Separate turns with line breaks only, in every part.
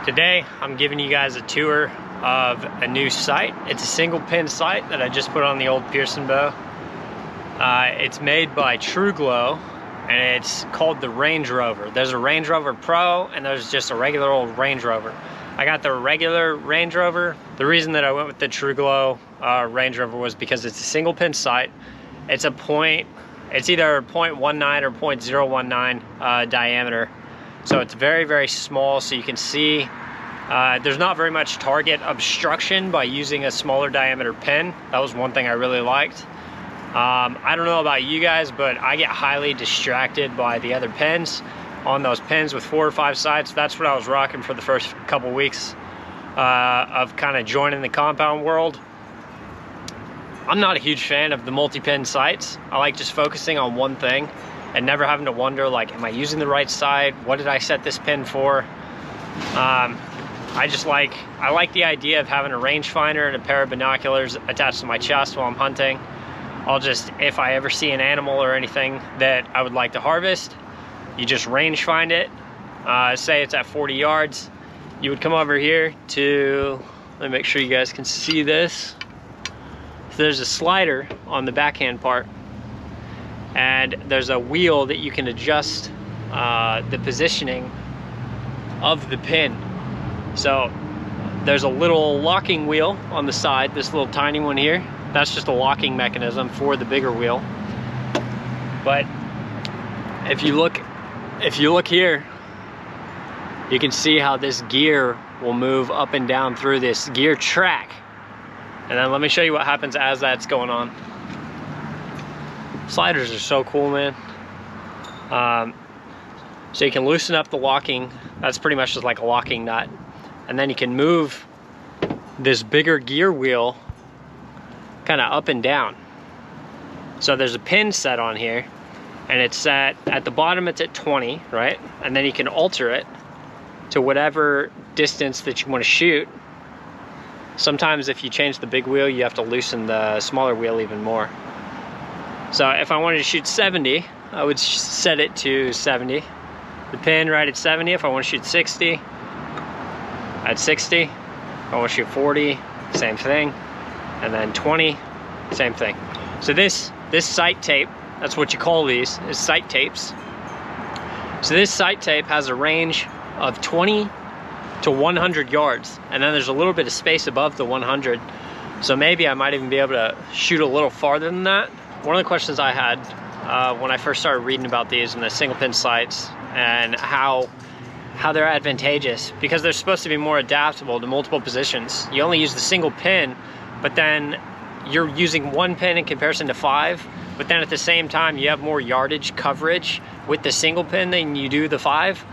Today, I'm giving you guys a tour of a new sight. It's a single pin sight that I just put on the old Pearson bow. It's made by TruGlow, and it's called the Range Rover. There's a Range Rover Pro, and there's just a regular old Range Rover. I got the regular Range Rover. The reason that I went with the TruGlow Range Rover was because it's a single pin sight. It's either 0.19 or 0.019 diameter. So it's very, very small, so you can see there's not very much target obstruction by using a smaller diameter pin. That was one thing I really liked. I don't know about you guys, but I get highly distracted by the other pins on those pins with 4 or 5 sights. That's what I was rocking for the first couple weeks of kind of joining the compound world. I'm not a huge fan of the multi-pin sights. I like just focusing on one thing and never having to wonder, like, am I using the right sight? What did I set this pin for? I like the idea of having a rangefinder and a pair of binoculars attached to my chest while I'm hunting. If I ever see an animal or anything that I would like to harvest, you just range find it. Say it's at 40 yards. You would come over here to, let me make sure you guys can see this. So there's a slider on the backhand part, and there's a wheel that you can adjust the positioning of the pin. So there's a little locking wheel on the side, this little tiny one here. That's just a locking mechanism for the bigger wheel. But if you look here, you can see how this gear will move up and down through this gear track. And then let me show you what happens as that's going on. Sliders are so cool, man. So you can loosen up the locking. That's pretty much just like a locking nut. And then you can move this bigger gear wheel kind of up and down. So there's a pin set on here, and it's set at the bottom, it's at 20, right? And then you can alter it to whatever distance that you want to shoot. Sometimes if you change the big wheel, you have to loosen the smaller wheel even more. So if I wanted to shoot 70, I would set it to 70. The pin right at 70. If I want to shoot 60, at 60. If I want to shoot 40, same thing. And then 20, same thing. So this sight tape, that's what you call these, is sight tapes. So this sight tape has a range of 20 to 100 yards, and then there's a little bit of space above the 100. So maybe I might even be able to shoot a little farther than that. One of the questions I had when I first started reading about these and the single pin sights and how they're advantageous, because they're supposed to be more adaptable to multiple positions. You only use the single pin, but then you're using one pin in comparison to 5, but then at the same time you have more yardage coverage with the single pin than you do the 5.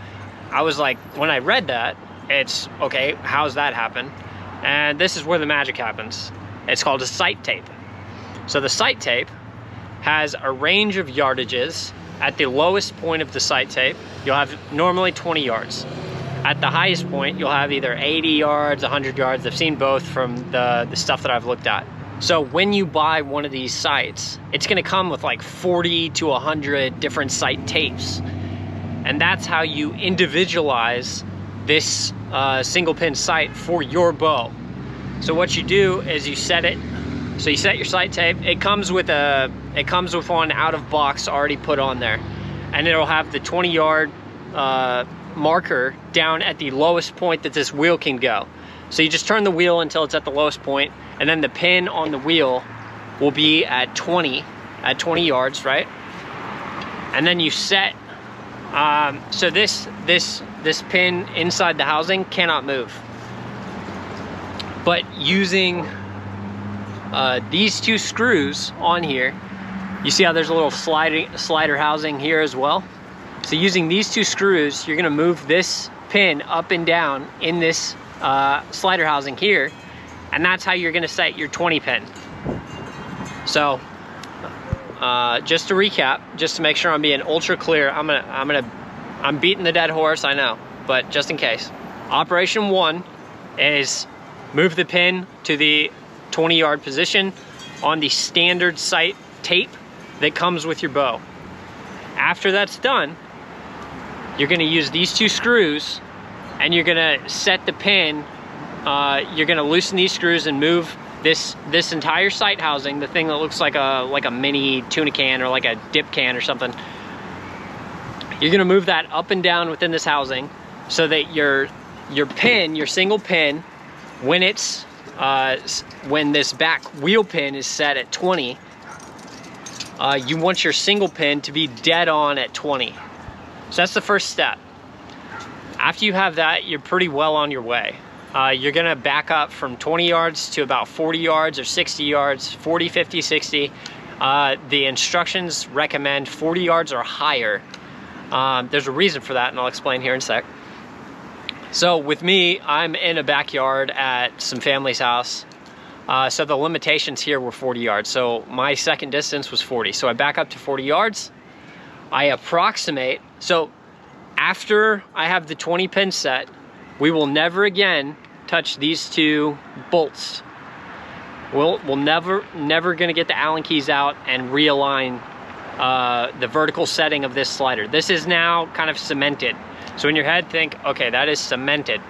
I was like, when I read that, it's okay, how's that happen? And this is where the magic happens. It's called a sight tape. So the sight tape has a range of yardages. At the lowest point of the sight tape, you'll have normally 20 yards. At the highest point, you'll have either 80 yards, 100 yards. I've seen both from the stuff that I've looked at. So when you buy one of these sights, it's gonna come with like 40 to 100 different sight tapes. And that's how you individualize this single pin sight for your bow. So what you do is you set it, so you set your sight tape. It comes with one out of box already put on there, and it'll have the 20-yard marker down at the lowest point that this wheel can go. So you just turn the wheel until it's at the lowest point, and then the pin on the wheel will be at 20 yards, right? And then you set, so this pin inside the housing cannot move. But using these 2 screws on here, you see how there's a little slider housing here as well? So using these 2 screws, you're gonna move this pin up and down in this slider housing here, and that's how you're gonna set your 20 pin. So just to recap, just to make sure I'm being ultra clear, I'm beating the dead horse, I know, but just in case. Operation 1 is move the pin to the 20-yard position on the standard sight tape that comes with your bow. After that's done, you're gonna use these 2 screws and you're gonna set the pin. You're gonna loosen these screws and move this entire sight housing, the thing that looks like a mini tuna can or like a dip can or something. You're gonna move that up and down within this housing so that your pin, your single pin, when it's when this back wheel pin is set at 20, you want your single pin to be dead on at 20. So that's the first step. After you have that, you're pretty well on your way. You're gonna back up from 20 yards to about 40 yards or 60 yards, 40, 50, 60. The instructions recommend 40 yards or higher. There's a reason for that, and I'll explain here in a sec. So with me, I'm in a backyard at some family's house. So the limitations here were 40 yards. So my second distance was 40. So I back up to 40 yards. I approximate. So after I have the 20 pin set, we will never again touch these two bolts. We'll never gonna get the Allen keys out and realign the vertical setting of this slider. This is now kind of cemented. So in your head, think, okay, that is cemented.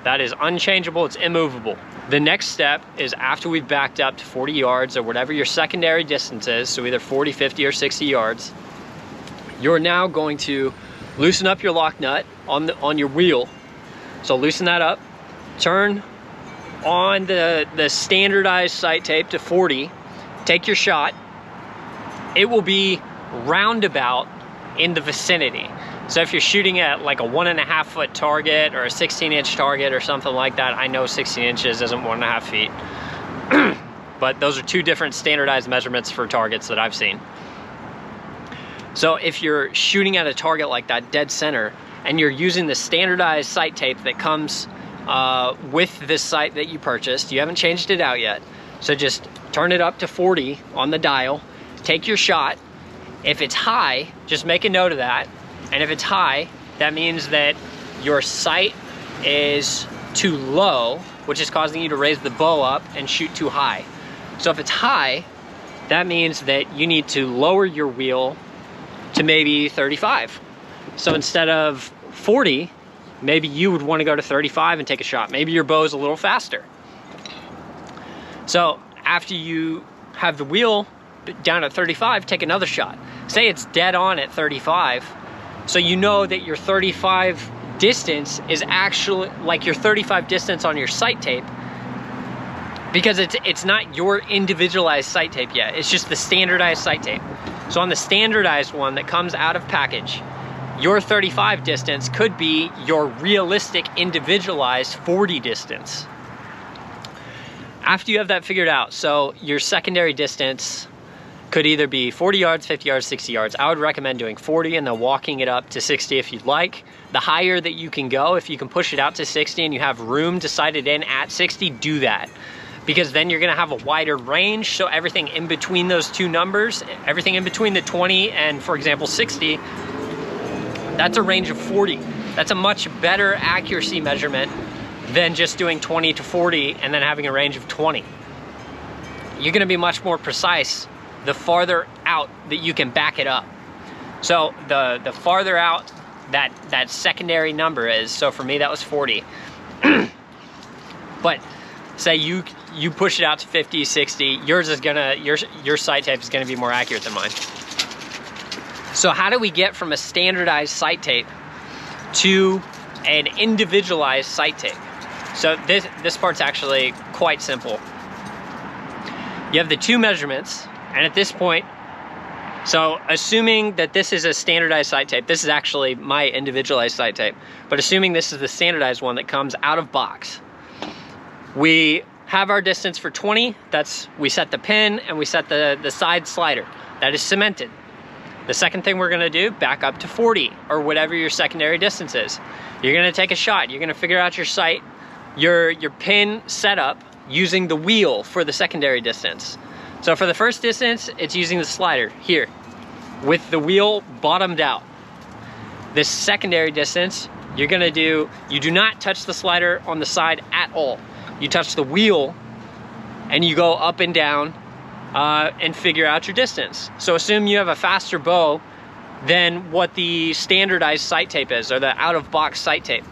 That is unchangeable, it's immovable. The next step is after we've backed up to 40 yards or whatever your secondary distance is, so either 40, 50, or 60 yards, you're now going to loosen up your lock nut on your wheel. So loosen that up, turn on the standardized sight tape to 40, take your shot. It will be roundabout in the vicinity. So if you're shooting at like a 1.5 foot target or a 16-inch target or something like that, I know 16 inches isn't 1.5 feet, but those are two different standardized measurements for targets that I've seen. So if you're shooting at a target like that dead center, and you're using the standardized sight tape that comes with this sight that you purchased, you haven't changed it out yet, so just turn it up to 40 on the dial, take your shot. If it's high, just make a note of that. And if it's high, that means that your sight is too low, which is causing you to raise the bow up and shoot too high. So if it's high, that means that you need to lower your wheel to maybe 35. So instead of 40, maybe you would want to go to 35 and take a shot. Maybe your bow is a little faster. So after you have the wheel down at 35, take another shot. Say it's dead on at 35. So you know that your 35 distance is actually like your 35 distance on your sight tape, because it's not your individualized sight tape yet. It's just the standardized sight tape. So on the standardized one that comes out of package, your 35 distance could be your realistic individualized 40 distance. After you have that figured out, so your secondary distance could either be 40 yards, 50 yards, 60 yards. I would recommend doing 40 and then walking it up to 60 if you'd like. The higher that you can go, if you can push it out to 60 and you have room to sight it in at 60, do that. Because then you're gonna have a wider range, so everything in between those two numbers, everything in between the 20 and, for example, 60, that's a range of 40. That's a much better accuracy measurement than just doing 20 to 40 and then having a range of 20. You're gonna be much more precise the farther out that you can back it up. So the farther out that secondary number is, so for me that was 40. But say you push it out to 50, 60, yours is gonna, your sight tape is gonna be more accurate than mine. So how do we get from a standardized sight tape to an individualized sight tape? So this part's actually quite simple. You have the two measurements, and at this point, so assuming that this is a standardized sight tape, this is actually my individualized sight tape, but assuming this is the standardized one that comes out of box, we have our distance for 20, we set the pin and we set the side slider. That is cemented. The second thing we're gonna do, back up to 40 or whatever your secondary distance is. You're gonna take a shot, you're gonna figure out your sight, your pin setup using the wheel for the secondary distance. So for the first distance, it's using the slider here with the wheel bottomed out. This secondary distance, you do not touch the slider on the side at all. You touch the wheel and you go up and down and figure out your distance. So assume you have a faster bow than what the standardized sight tape is, or the out-of-box sight tape.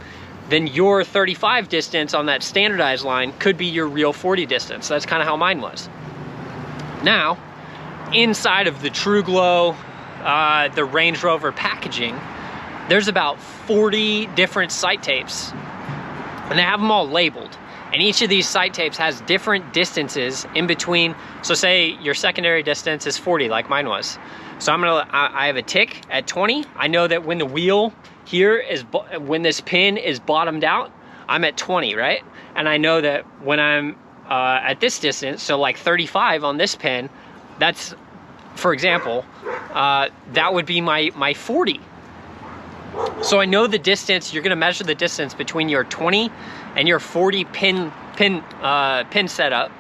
then your 35 distance on that standardized line could be your real 40 distance. That's kind of how mine was. Now, inside of the TruGlow, the Range Rover packaging, there's about 40 different sight tapes, and they have them all labeled. And each of these sight tapes has different distances in between. So say your secondary distance is 40, like mine was. So I have a tick at 20. I know that when the wheel here is, when this pin is bottomed out, I'm at 20, right? And I know that when I'm at this distance, so like 35 on this pin, that's, for example, that would be my 40. So I know the distance. You're gonna measure the distance between your 20 and your 40 pin setup,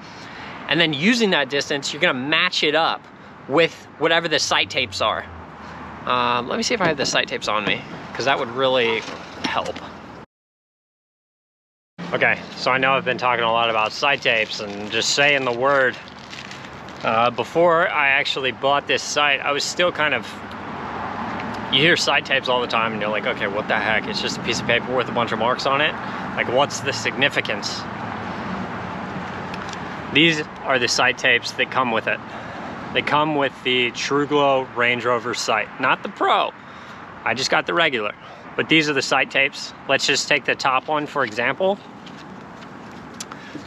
and then using that distance, you're gonna match it up with whatever the sight tapes are. Let me see if I have the sight tapes on me, because that would really help. Okay, so I know I've been talking a lot about sight tapes and just saying the word. Before I actually bought this sight, I was still kind of, you hear sight tapes all the time and you're like, okay, what the heck? It's just a piece of paper with a bunch of marks on it. Like, what's the significance? These are the sight tapes that come with it. They come with the TruGlow Range Rover sight, not the Pro. I just got the regular. But these are the sight tapes. Let's just take the top one, for example.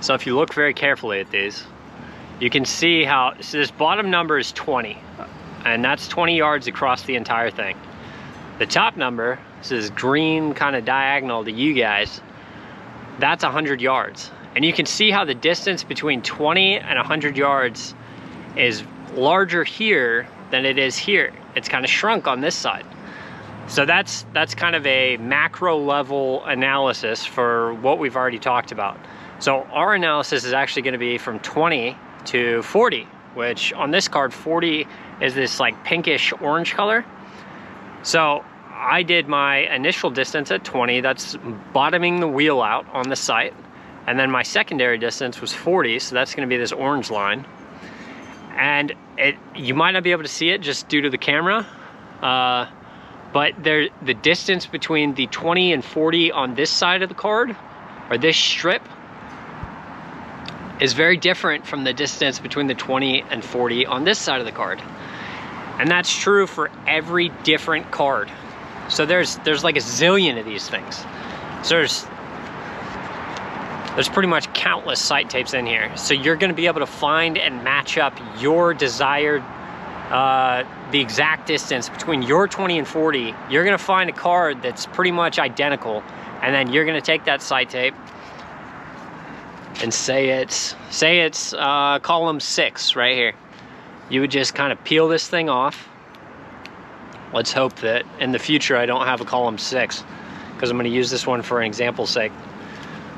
So if you look very carefully at these, you can see how, so this bottom number is 20, and that's 20 yards across the entire thing. The top number, this is green kind of diagonal to you guys, that's 100 yards. And you can see how the distance between 20 and 100 yards is larger here than it is here. It's kind of shrunk on this side. So that's kind of a macro level analysis for what we've already talked about. So our analysis is actually going to be from 20 to 40, which on this card, 40 is this like pinkish orange color. So I did my initial distance at 20, that's bottoming the wheel out on the sight. And then my secondary distance was 40, so that's going to be this orange line. And you might not be able to see it just due to the camera, but the distance between the 20 and 40 on this side of the card, or this strip, is very different from the distance between the 20 and 40 on this side of the card. And that's true for every different card. So there's like a zillion of these things. So there's pretty much countless sight tapes in here. So you're gonna be able to find and match up your desired, the exact distance between your 20 and 40. You're gonna find a card that's pretty much identical, and then you're gonna take that sight tape and say it's column 6 right here. You would just kind of peel this thing off. Let's hope that in the future I don't have a column 6, because I'm gonna use this one for an example's sake.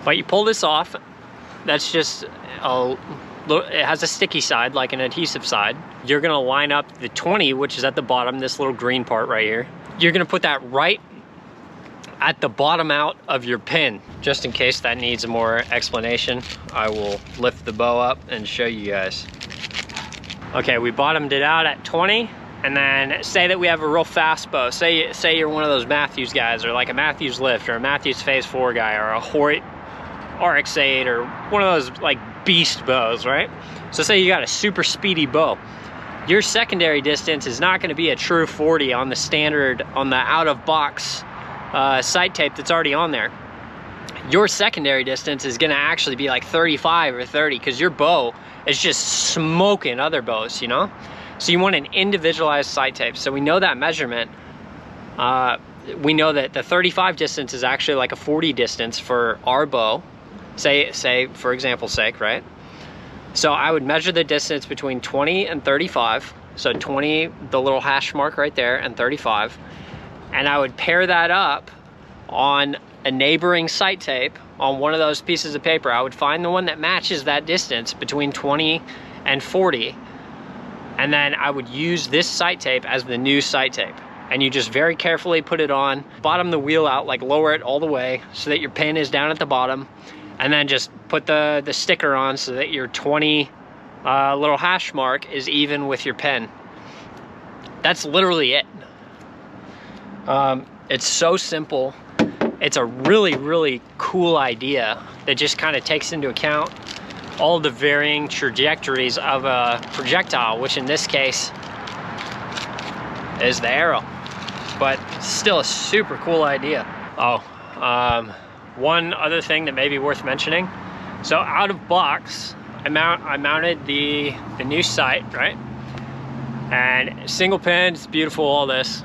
But you pull this off, that's just, it has a sticky side, like an adhesive side. You're gonna line up the 20, which is at the bottom, this little green part right here. You're gonna put that right at the bottom out of your pin. Just in case that needs more explanation, I will lift the bow up and show you guys. Okay, we bottomed it out at 20, and then say that we have a real fast bow. Say you're one of those Matthews guys, or like a Matthews Lift, or a Matthews Phase 4 guy, or a Hoyt RX-8, or one of those like beast bows, right? So say you got a super speedy bow. Your secondary distance is not gonna be a true 40 on the standard, on the out-of-box sight tape that's already on there. Your secondary distance is gonna actually be like 35 or 30, because your bow is just smoking other bows, you know? So you want an individualized sight tape. So we know that measurement. We know that the 35 distance is actually like a 40 distance for our bow. Say for example's sake, right? So I would measure the distance between 20 and 35. So 20, the little hash mark right there, and 35. And I would pair that up on a neighboring sight tape on one of those pieces of paper. I would find the one that matches that distance between 20 and 40. And then I would use this sight tape as the new sight tape. And you just very carefully put it on, bottom the wheel out, like lower it all the way so that your pin is down at the bottom. And then just put the sticker on so that your 20 little hash mark is even with your pin. That's literally it. It's so simple. it's a really, really cool idea that just kind of takes into account all the varying trajectories of a projectile, which in this case is the arrow. But still a super cool idea. Oh, one other thing that may be worth mentioning. So out of box, I mounted the new sight, right? And single pin, it's beautiful, all this.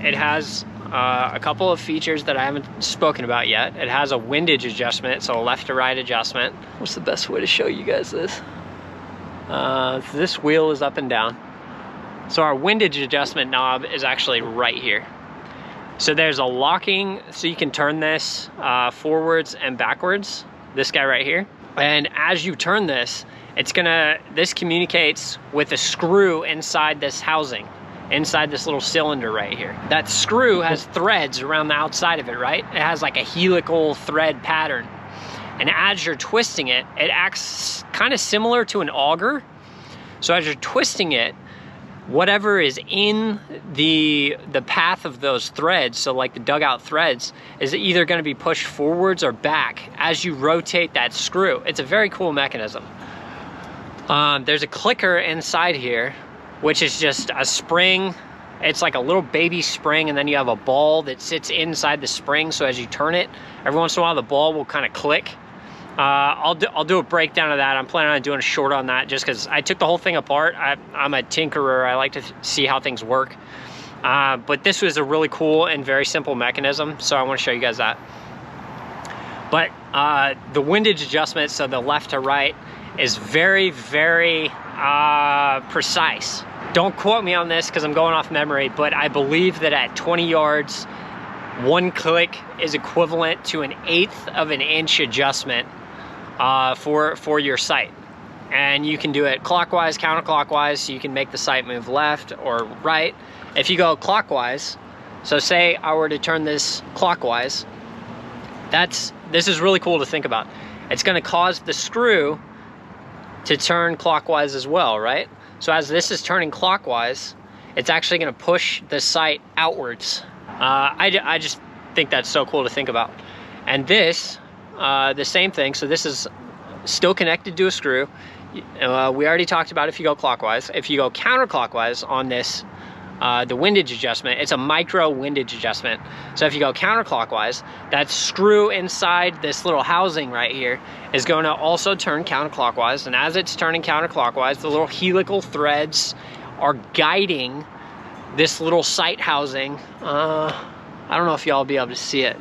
It has a couple of features that I haven't spoken about yet. It has a windage adjustment, so a left to right adjustment. What's the best way to show you guys this? This wheel is up and down. So our windage adjustment knob is actually right here. So there's a locking, so you can turn this forwards and backwards, this guy right here. And as you turn this, this communicates with a screw inside this housing, inside this little cylinder right here. That screw has threads around the outside of it, right? It has like a helical thread pattern. And as you're twisting it, it acts kind of similar to an auger. So as you're twisting it, whatever is in the path of those threads, so like the dugout threads, is either going to be pushed forwards or back as you rotate that screw. It's a very cool mechanism. There's a clicker inside here, which is just a spring. It's like a little baby spring, and then you have a ball that sits inside the spring, so as you turn it, every once in a while the ball will kind of click. I'll do a breakdown of that. I'm planning on doing a short on that just because I took the whole thing apart. I'm a tinkerer. I like to see how things work. But this was a really cool and very simple mechanism, so I want to show you guys that. But the windage adjustment, so the left to right, is very, very precise. Don't quote me on this because I'm going off memory, but I believe that at 20 yards, one click is equivalent to 1/8 of an inch adjustment for your sight. And you can do it clockwise, counterclockwise, so you can make the sight move left or right. If you go clockwise, so say I were to turn this clockwise, this is really cool to think about. It's going to cause the screw to turn clockwise as well, right? So as this is turning clockwise, it's actually going to push the sight outwards. I just think that's so cool to think about. And this, the same thing, so this is still connected to a screw. We already talked about if you go clockwise. If you go counterclockwise on this, the windage adjustment, it's a micro windage adjustment. So if you go counterclockwise, that screw inside this little housing right here is going to also turn counterclockwise. And as it's turning counterclockwise, the little helical threads are guiding this little sight housing. I don't know if y'all will be able to see it.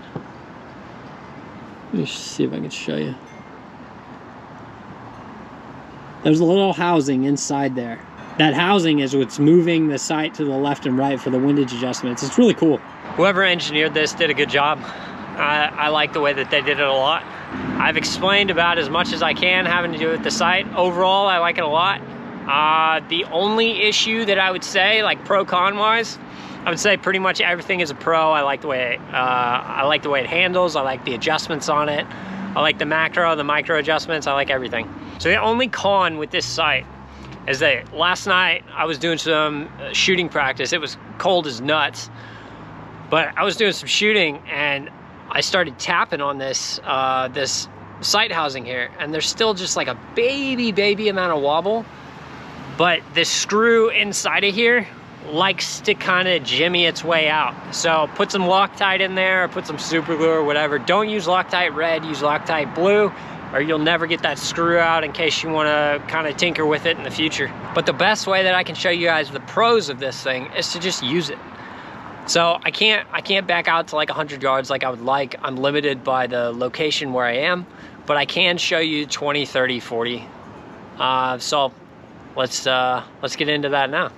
Let me see if I can show you. There's a little housing inside there. That housing is what's moving the sight to the left and right for the windage adjustments. It's really cool. Whoever engineered this did a good job. I like the way that they did it a lot. I've explained about as much as I can having to do with the sight. Overall, I like it a lot. The only issue that I would say, like pro-con wise, I would say pretty much everything is a pro. I like the way it handles. I like the adjustments on it. I like the macro, the micro adjustments. I like everything. So the only con with this sight is that last night I was doing some shooting practice. It was cold as nuts, but I was doing some shooting and I started tapping on this this sight housing here, and there's still just like a baby amount of wobble, but the screw inside of here likes to kind of jimmy its way out. So put some Loctite in there, or put some super glue or whatever. Don't use Loctite red, use Loctite blue, or you'll never get that screw out in case you want to kind of tinker with it in the future. But the best way that I can show you guys the pros of this thing is to just use it. So I can't back out to like 100 yards like I would like. I'm limited by the location where I am, but I can show you 20, 30, 40. So let's get into that now.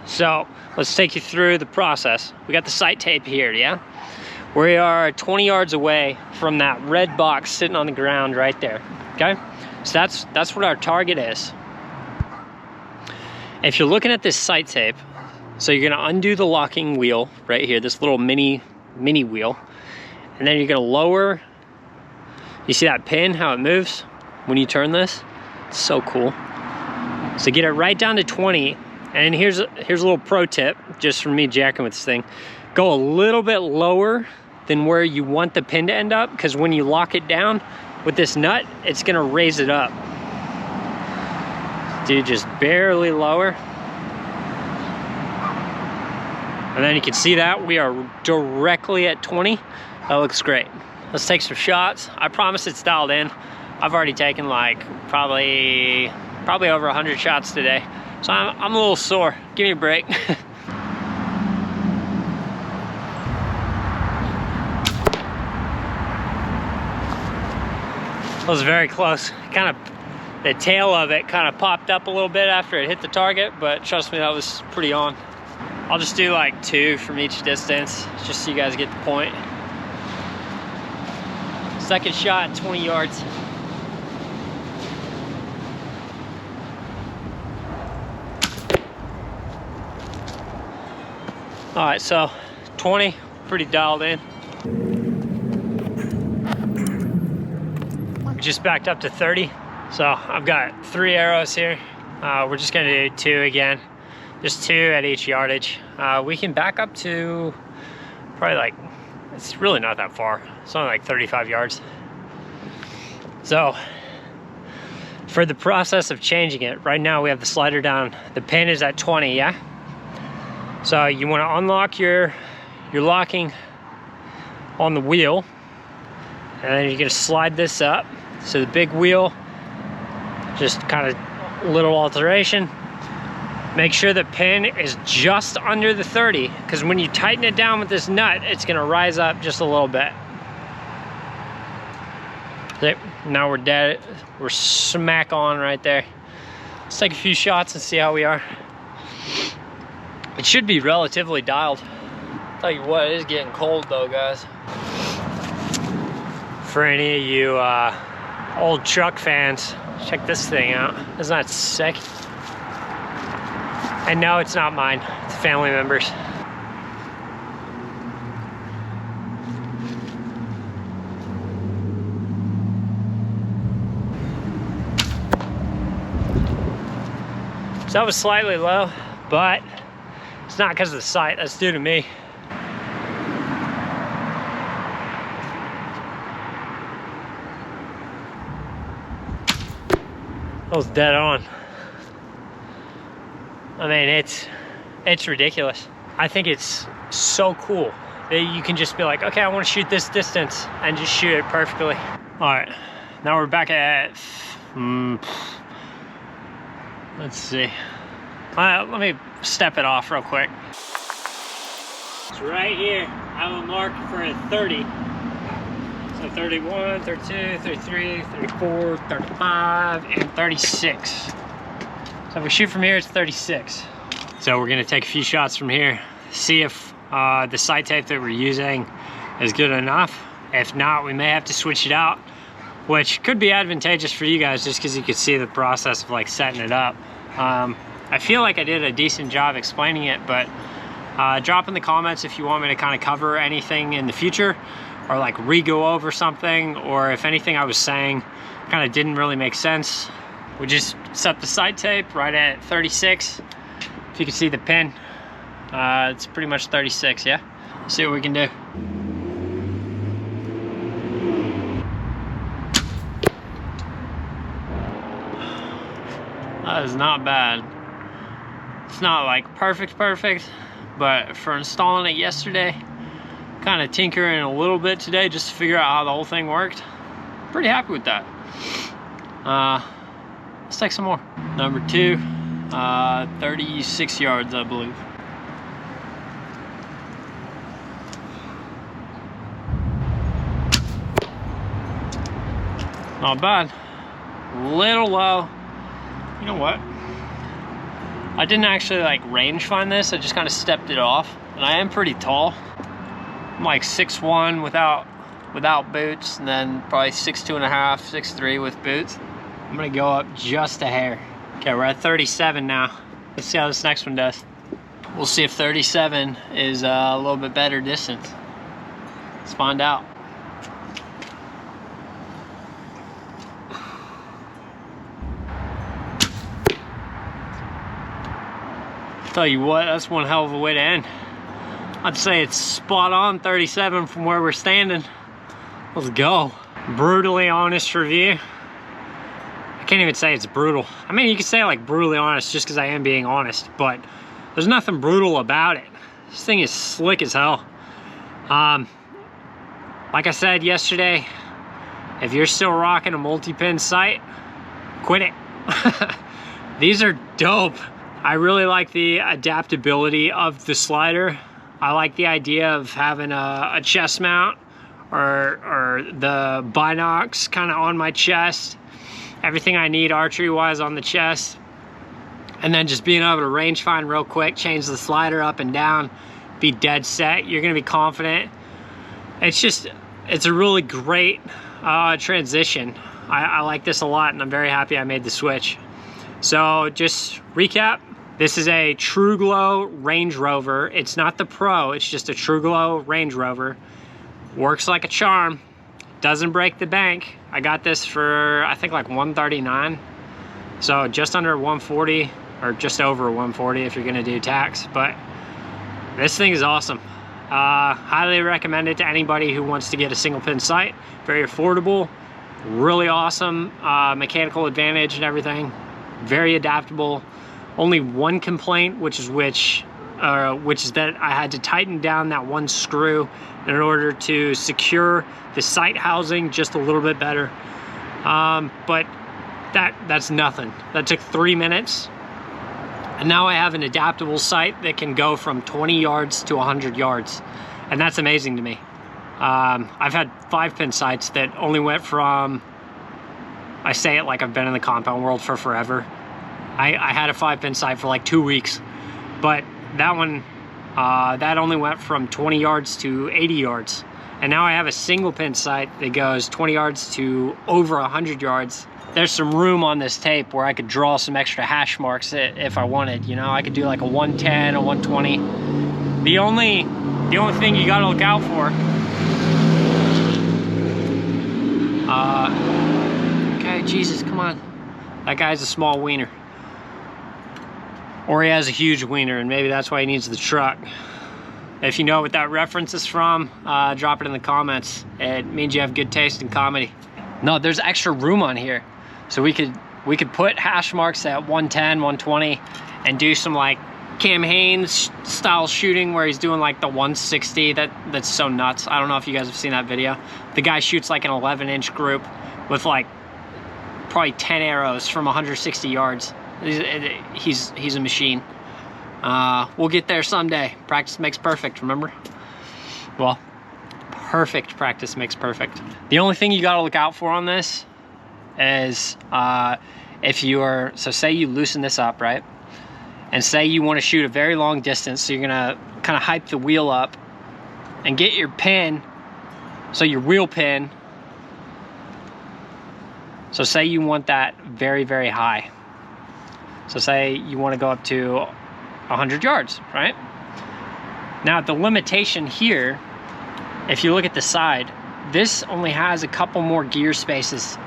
So let's take you through the process. We got the sight tape here, yeah? We are 20 yards away from that red box sitting on the ground right there, okay? So that's what our target is. If you're looking at this sight tape, so you're gonna undo the locking wheel right here, this little mini wheel, and then you're gonna lower. You see that pin, how it moves when you turn this? It's so cool. So get it right down to 20, and here's a little pro tip, just from me jacking with this thing. Go a little bit lower than where you want the pin to end up, because when you lock it down with this nut, it's gonna raise it up. Dude, just barely lower. And then you can see that we are directly at 20. That looks great. Let's take some shots. I promise it's dialed in. I've already taken like probably over 100 shots today. So I'm a little sore. Give me a break. That was very close. The tail of it kind of popped up a little bit after it hit the target, but trust me, that was pretty on. I'll just do like 2 from each distance, just so you guys get the point. Second shot, 20 yards. All right, so 20, pretty dialed in. We just backed up to 30. So I've got 3 arrows here. We're just gonna do 2 again. Just 2 at each yardage. We can back up to probably like, it's really not that far. It's only like 35 yards. So for the process of changing it, right now we have the slider down. The pin is at 20, yeah? So you wanna unlock your locking on the wheel, and then you're gonna slide this up. So the big wheel, just kind of little alteration. Make sure the pin is just under the 30, because when you tighten it down with this nut, it's gonna rise up just a little bit. Okay, now we're dead. We're smack on right there. Let's take a few shots and see how we are. It should be relatively dialed. Tell you what, it is getting cold though, guys. For any of you old truck fans, check this thing out. Isn't that sick? And no, it's not mine. It's family members. So that was slightly low, but it's not because of the sight. That's due to me. That was dead on. I mean, it's ridiculous. I think it's so cool that you can just be like, okay, I want to shoot this distance, and just shoot it perfectly. All right, now we're back at, let's see. Let me step it off real quick. It's right here. I have a mark for a 30. So 31, 32, 33, 34, 35, and 36. So if we shoot from here, it's 36. So we're gonna take a few shots from here, see if the sight tape that we're using is good enough. If not, we may have to switch it out, which could be advantageous for you guys just because you could see the process of like setting it up. I feel like I did a decent job explaining it, but drop in the comments if you want me to kind of cover anything in the future, or like re-go over something, or if anything I was saying kind of didn't really make sense. We just set the sight tape right at 36. If you can see the pin, it's pretty much 36, yeah? See what we can do. That is not bad. It's not like perfect, but for installing it yesterday, kind of tinkering a little bit today just to figure out how the whole thing worked, pretty happy with that. Let's take some more. Number 2, 36 yards, I believe. Not bad. Little low. You know what? I didn't actually like range find this. I just kind of stepped it off, and I am pretty tall. I'm like 6'1" without boots, and then probably 6'2.5", 6'3" with boots. I'm gonna go up just a hair. Okay, we're at 37 now. Let's see how this next one does. We'll see if 37 is a little bit better distance. Let's find out. Tell you what, that's one hell of a way to end. I'd say it's spot on 37 from where we're standing. Let's go. Brutally honest review. I can't even say it's brutal. I mean, you can say like brutally honest just because I am being honest, but there's nothing brutal about it. This thing is slick as hell. Like I said yesterday, if you're still rocking a multi-pin sight, quit it. These are dope. I really like the adaptability of the slider. I like the idea of having a chest mount or the binocs kind of on my chest. Everything I need archery-wise on the chest. And then just being able to range find real quick, change the slider up and down, be dead set. You're gonna be confident. It's a really great transition. I like this a lot, and I'm very happy I made the switch. So just recap, this is a TruGlow Range Rover. It's not the Pro, it's just a TruGlow Range Rover. Works like a charm, doesn't break the bank. I got this for, I think like $139. So just under 140, or just over 140 if you're gonna do tax, but this thing is awesome. Highly recommend it to anybody who wants to get a single pin sight. Very affordable, really awesome mechanical advantage and everything. Very adaptable. Only one complaint, which is that I had to tighten down that one screw in order to secure the sight housing just a little bit better. But that's nothing. That took 3 minutes. And now I have an adaptable sight that can go from 20 yards to 100 yards. And that's amazing to me. I've had 5-pin sights that only went from, I say it like I've been in the compound world for forever. I had a 5-pin sight for like 2 weeks, but that one, that only went from 20 yards to 80 yards. And now I have a single pin sight that goes 20 yards to over 100 yards. There's some room on this tape where I could draw some extra hash marks if I wanted. You know, I could do like a 110, a 120. The only thing you gotta look out for. Okay, Jesus, come on. That guy's a small wiener. Or he has a huge wiener, and maybe that's why he needs the truck. If you know what that reference is from, drop it in the comments. It means you have good taste in comedy. No, there's extra room on here. So we could put hash marks at 110, 120, and do some like Cam Haynes style shooting where he's doing like the 160. That's so nuts. I don't know if you guys have seen that video. The guy shoots like an 11-inch group with like probably 10 arrows from 160 yards. He's a machine. We'll get there someday. Practice makes perfect, remember? Well, perfect practice makes perfect. The only thing you gotta look out for on this is if you are, so say you loosen this up, right? And say you wanna shoot a very long distance, so you're gonna kind of hype the wheel up and get your pin, so your wheel pin, so say you want that very, very high. So say you want to go up to 100 yards, right? Now the limitation here, if you look at the side, this only has a couple more gear spaces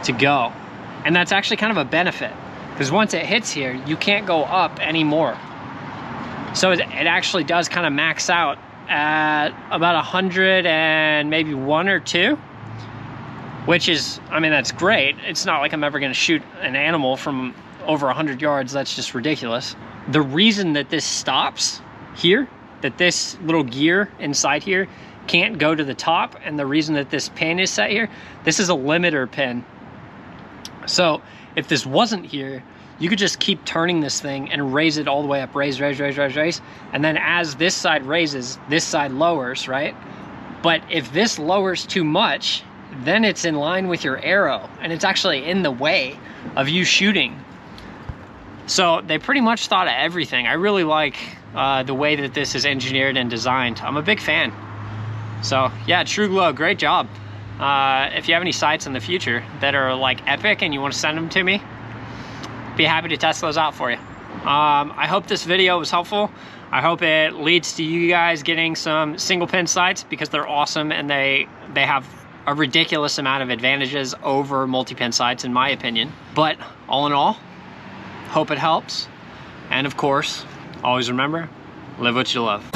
to go. And that's actually kind of a benefit, because once it hits here, you can't go up anymore. So it actually does kind of max out at about 100 and maybe 1 or 2, which is, I mean, that's great. It's not like I'm ever gonna shoot an animal from over 100 yards. That's just ridiculous. The reason that this stops here, that this little gear inside here can't go to the top, and the reason that this pin is set here, this is a limiter pin. So if this wasn't here, you could just keep turning this thing and raise it all the way up, raise. And then as this side raises, this side lowers, right? But if this lowers too much, then it's in line with your arrow, and it's actually in the way of you shooting. So they pretty much thought of everything. I really like the way that this is engineered and designed. I'm a big fan. So yeah, TruGlow, great job. If you have any sights in the future that are like epic and you want to send them to me, be happy to test those out for you. I hope this video was helpful. I hope it leads to you guys getting some single pin sights, because they're awesome and they have a ridiculous amount of advantages over multi-pin sights in my opinion. But all in all, hope it helps. And of course, Always remember, live what you love.